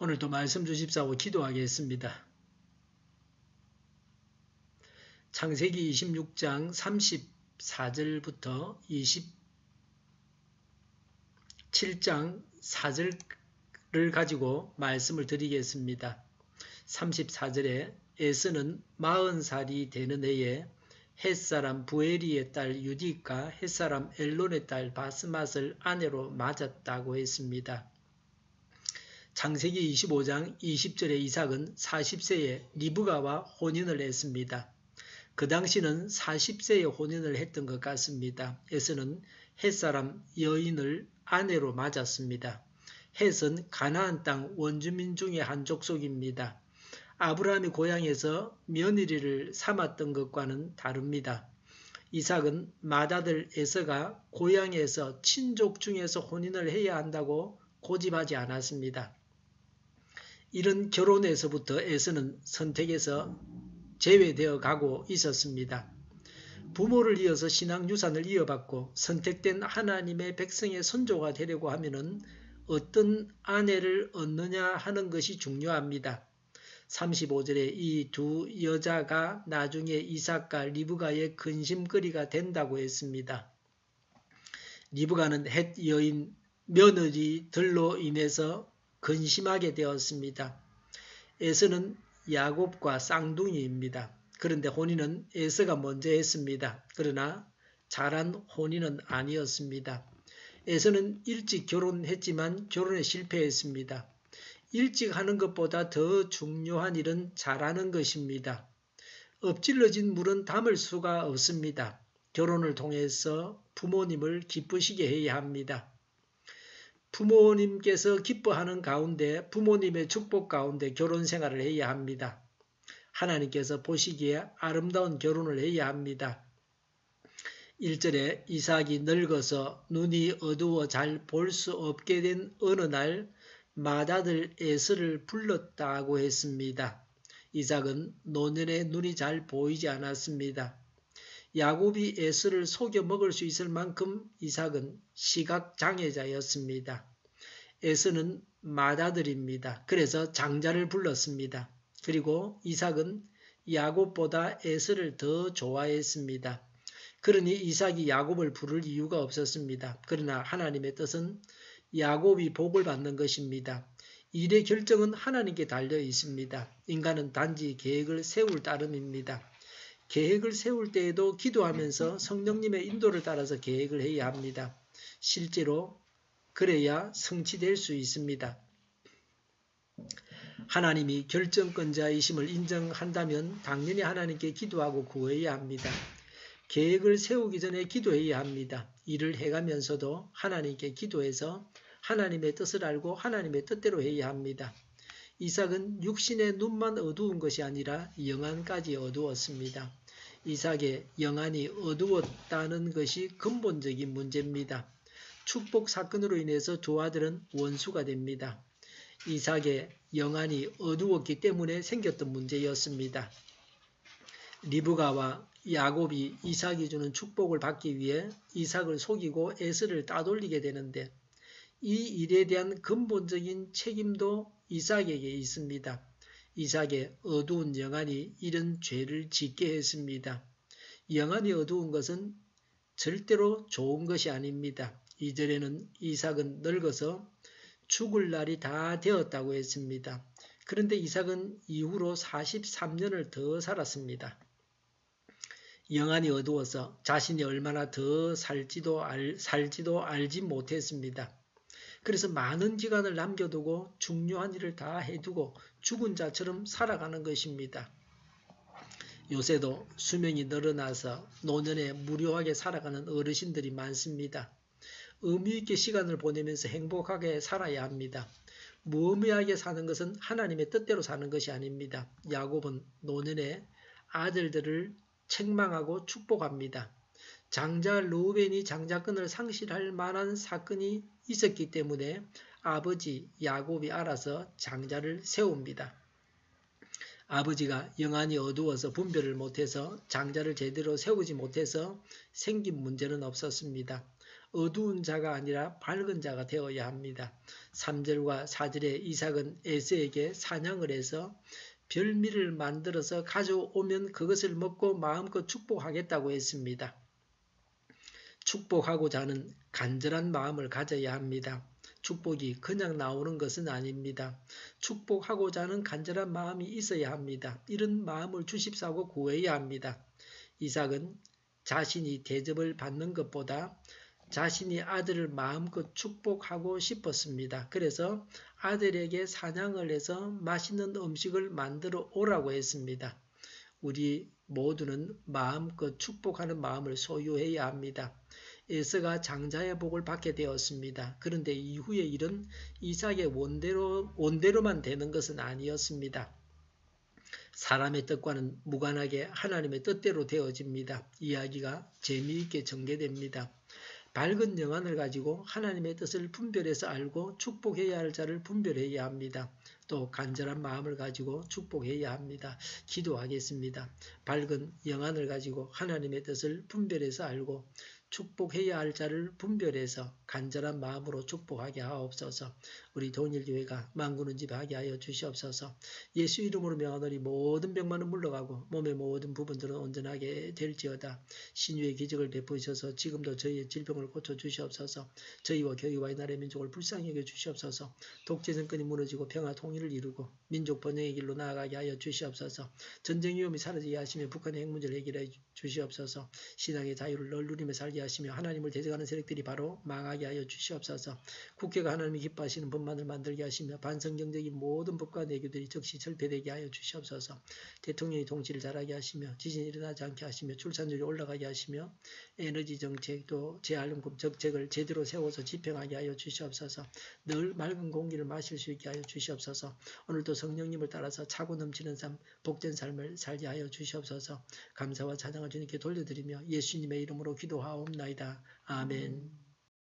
오늘도 말씀 주십사고 기도하겠습니다. 창세기 26장 34절부터 27장 4절을 가지고 말씀을 드리겠습니다. 34절에 에서는 40살이 되는 해에 헷사람 부에리의 딸 유디가 헷사람 엘론의 딸 바스맛을 아내로 맞았다고 했습니다. 창세기 25장 20절에 이삭은 40세에 리브가와 혼인을 했습니다. 그 당시는 40세에 혼인을 했던 것 같습니다. 에서는 헷사람 여인을 아내로 맞았습니다. 헷은 가나안 땅 원주민 중의 한 족속입니다. 아브라함이 고향에서 며느리를 삼았던 것과는 다릅니다. 이삭은 맏아들 에서가 고향에서 친족 중에서 혼인을 해야 한다고 고집하지 않았습니다. 이런 결혼에서부터 에서는 선택에서 제외되어 가고 있었습니다. 부모를 이어서 신앙유산을 이어받고 선택된 하나님의 백성의 선조가 되려고 하면은 어떤 아내를 얻느냐 하는 것이 중요합니다. 35절에 이 두 여자가 나중에 이삭과 리브가의 근심거리가 된다고 했습니다. 리브가는 헷 여인 며느리들로 인해서 근심하게 되었습니다. 에서는 야곱과 쌍둥이입니다. 그런데 혼인은 에서가 먼저 했습니다. 그러나 잘한 혼인은 아니었습니다. 에서는 일찍 결혼했지만 결혼에 실패했습니다. 일찍 하는 것보다 더 중요한 일은 잘하는 것입니다. 엎질러진 물은 담을 수가 없습니다. 결혼을 통해서 부모님을 기쁘시게 해야 합니다. 부모님께서 기뻐하는 가운데 부모님의 축복 가운데 결혼 생활을 해야 합니다. 하나님께서 보시기에 아름다운 결혼을 해야 합니다. 1절에 이삭이 늙어서 눈이 어두워 잘 볼 수 없게 된 어느 날 맏아들 에서를 불렀다고 했습니다. 이삭은 노년에 눈이 잘 보이지 않았습니다. 야곱이 에서를 속여 먹을 수 있을 만큼 이삭은 시각장애자였습니다. 에서는 맏아들입니다. 그래서 장자를 불렀습니다. 그리고 이삭은 야곱보다 에서를 더 좋아했습니다. 그러니 이삭이 야곱을 부를 이유가 없었습니다. 그러나 하나님의 뜻은 야곱이 복을 받는 것입니다. 일의 결정은 하나님께 달려 있습니다. 인간은 단지 계획을 세울 따름입니다. 계획을 세울 때에도 기도하면서 성령님의 인도를 따라서 계획을 해야 합니다. 실제로 그래야 성취될 수 있습니다. 하나님이 결정권자이심을 인정한다면 당연히 하나님께 기도하고 구해야 합니다. 계획을 세우기 전에 기도해야 합니다. 일을 해가면서도 하나님께 기도해서 하나님의 뜻을 알고 하나님의 뜻대로 해야 합니다. 이삭은 육신의 눈만 어두운 것이 아니라 영안까지 어두웠습니다. 이삭의 영안이 어두웠다는 것이 근본적인 문제입니다. 축복 사건으로 인해서 두 아들은 원수가 됩니다. 이삭의 영안이 어두웠기 때문에 생겼던 문제였습니다. 리브가와 야곱이 이삭이 주는 축복을 받기 위해 이삭을 속이고 에서를 따돌리게 되는데 이 일에 대한 근본적인 책임도 이삭에게 있습니다. 이삭의 어두운 영안이 이런 죄를 짓게 했습니다. 영안이 어두운 것은 절대로 좋은 것이 아닙니다. 2절에는 이삭은 늙어서 죽을 날이 다 되었다고 했습니다. 그런데 이삭은 이후로 43년을 더 살았습니다. 영안이 어두워서 자신이 얼마나 더 살지도 알지 못했습니다. 그래서 많은 기간을 남겨두고 중요한 일을 다 해두고 죽은 자처럼 살아가는 것입니다. 요새도 수명이 늘어나서 노년에 무료하게 살아가는 어르신들이 많습니다. 의미있게 시간을 보내면서 행복하게 살아야 합니다. 무의미하게 사는 것은 하나님의 뜻대로 사는 것이 아닙니다. 야곱은 노년에 아들들을 책망하고 축복합니다. 장자 르우벤이 장자권을 상실할 만한 사건이 있었기 때문에 아버지 야곱이 알아서 장자를 세웁니다. 아버지가 영안이 어두워서 분별을 못해서 장자를 제대로 세우지 못해서 생긴 문제는 없었습니다. 어두운 자가 아니라 밝은 자가 되어야 합니다. 3절과 4절에 이삭은 에서에게 사냥을 해서 별미를 만들어서 가져오면 그것을 먹고 마음껏 축복하겠다고 했습니다. 축복하고자 하는 간절한 마음을 가져야 합니다. 축복이 그냥 나오는 것은 아닙니다. 축복하고자 하는 간절한 마음이 있어야 합니다. 이런 마음을 주십사고 구해야 합니다. 이삭은 자신이 대접을 받는 것보다 자신이 아들을 마음껏 축복하고 싶었습니다. 그래서 아들에게 사냥을 해서 맛있는 음식을 만들어 오라고 했습니다. 우리 모두는 마음껏 축복하는 마음을 소유해야 합니다. 에서가 장자의 복을 받게 되었습니다. 그런데 이후의 일은 이삭의 원대로만 되는 것은 아니었습니다. 사람의 뜻과는 무관하게 하나님의 뜻대로 되어집니다. 이야기가 재미있게 전개됩니다. 밝은 영안을 가지고 하나님의 뜻을 분별해서 알고 축복해야 할 자를 분별해야 합니다. 또 간절한 마음을 가지고 축복해야 합니다. 기도하겠습니다. 밝은 영안을 가지고 하나님의 뜻을 분별해서 알고 축복해야 할 자를 분별해서 간절한 마음으로 축복하게 하옵소서. 우리 동일교회가 만구는 집 하게 하여 주시옵소서. 예수 이름으로 명하노니 모든 병만은 물러가고 몸의 모든 부분들은 온전하게 될지어다. 신유의 기적을 베푸셔서 지금도 저희의 질병을 고쳐주시옵소서. 저희와 교회와 이 나라의 민족을 불쌍히 여겨 주시옵소서. 독재 정권이 무너지고 평화 통일을 이루고 민족 번영의 길로 나아가게 하여 주시옵소서. 전쟁 위험이 사라지게 하시며 북한의 핵 문제를 해결해 주시옵소서. 신앙의 자유를 널 누리며 살게 하시며 하나님을 대적하는 세력들이 바로 망하게 하여 주시옵소서. 국회가 하나님이 기뻐하시는 법만을 만들게 하시며 반성경적인 모든 법과 내규들이 즉시 절폐되게 하여 주시옵소서. 대통령이 통치를 잘하게 하시며 지진이 일어나지 않게 하시며 출산율이 올라가게 하시며 에너지 정책 또 재활용금 정책을 제대로 세워서 집행하게 하여 주시옵소서. 늘 맑은 공기를 마실 수 있게 하여 주시옵소서. 오늘도 성령님을 따라서 차고 넘치는 삶, 복된 삶을 살게 하여 주시옵소서. 감사와 찬양을 주님께 돌려드리며 예수님의 이름으로 기도하옵나이다. 아멘.